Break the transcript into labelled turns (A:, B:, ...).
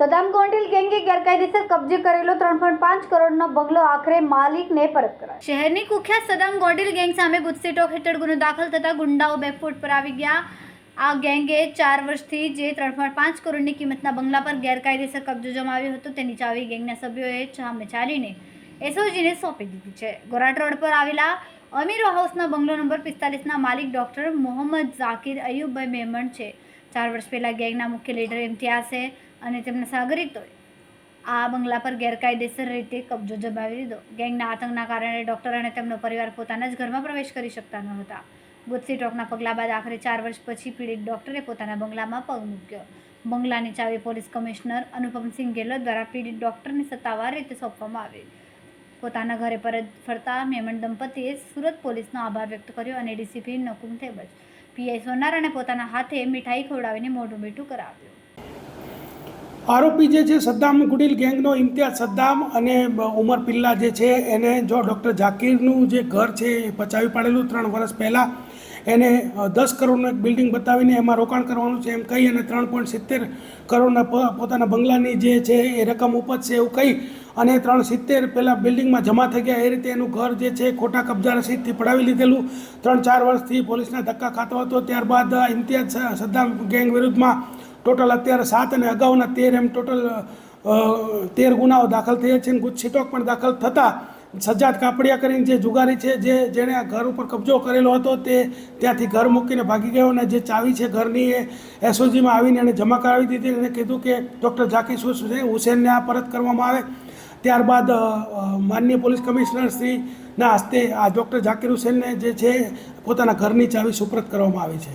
A: Saddam Gondal ગેંગે ગેરકાયદેસર કબજે કરેલો 3.5 કરોડનો બંગલો આખરે માલિકને પરત કરાયો। શહેરની કુખ્યાત સદામ ગોંડલ ગેંગ સામે ગુજસીટોક હેઠળ ગુનો દાખલ થતા ગુંડાઓ બેફૂટ પર આવી ગયા। આ ગેંગે 4 વર્ષથી જે 3.5 કરોડની કિંમતના બંગલા પર ગેરકાયદેસર કબજો જમાવ્યો હતો તેની ચાવી ગેંગના સભ્યોએ સામે ચાલીને એસઓજીને સોંપી દીધી છે। ગોરાટ રોડ પર આવેલા અમીર હાઉસના બંગલો નંબર 45ના માલિક ડોક્ટર મોહમ્મદ ઝાકીર અયુબભાઈ મેમણ છે। 4 વર્ષ પહેલાં ગેંગના મુખ્ય લીડર ઇમ્તિયાઝે અને તેમના સાગરીતોએ આ બંગલા પર ગેરકાયદેસર રીતે કબજો જમાવી લીધો। ગેંગના આતંકના કારણે ડોક્ટર અને તેમનો પરિવાર પોતાના જ ઘરમાં પ્રવેશ કરી શકતા ન હતા। ગુજસીટોકના પગલા બાદ આખરે 4 વર્ષ પછી પીડિત ડોક્ટરે પોતાના બંગલામાં પગ મૂક્યો। બંગલાની ચાવી પોલીસ કમિશનર અનુપમસિંહ ગેહલોત દ્વારા પીડિત ડોક્ટરને સત્તાવાર રીતે સોંપવામાં આવી। પોતાના ઘરે પરત ફરતા મેમણ દંપતીએ સુરત પોલીસનો આભાર વ્યક્ત કર્યો અને ડીસીપી નકુમ તેમજ પીઆઈ સોનાર અને પોતાના હાથે મીઠાઈ ખવડાવીને મોઢું મીઠું કરાવ્યું।
B: આરોપી જે છે સદ્દામ ગુડીલ ગેંગનો ઇમ્તિયાઝ સદ્દામ અને ઉમર પિલ્લા જે છે એને જો ડૉક્ટર ઝાકીરનું જે ઘર છે એ પચાવી પાડેલું 3 વર્ષ પહેલાં એને 10 કરોડનું એક બિલ્ડિંગ બતાવીને એમાં રોકાણ કરવાનું છે એમ કહી અને 3.70 કરોડના પોતાના બંગલાની જે છે એ રકમ ઉપજશે એવું કહી અને 3.70 પહેલાં બિલ્ડિંગમાં જમા થઈ ગયા। એ રીતે એનું ઘર જે છે ખોટા કબજા રસીદથી પડાવી લીધેલું 3-4 વર્ષથી પોલીસના ધક્કા ખાતો હતો। ત્યારબાદ ઇમ્તિયાઝ સદ્દામ ગેંગ વિરુદ્ધમાં ટોટલ અત્યારે 7 અને અગાઉના 13 એમ ટોટલ 13 ગુનાઓ દાખલ થયા છે। ગુજસીટોક પણ દાખલ થતાં સજ્જાદ કાપડિયા કરીને જે જુગારી છે જેણે આ ઘર ઉપર કબજો કરેલો હતો તે ત્યાંથી ઘર મૂકીને ભાગી ગયો અને જે ચાવી છે ઘરની એ એસઓજીમાં આવીને એને જમા કરાવી દીધી અને કીધું કે ડૉક્ટર ઝાકીર હુસેનને આ પરત કરવામાં આવે। ત્યારબાદ માનનીય પોલીસ કમિશનર શ્રીના હસ્તે આ ડૉક્ટર ઝાકીર હુસેનને જે છે પોતાના ઘરની ચાવી સુપ્રત કરવામાં આવી છે।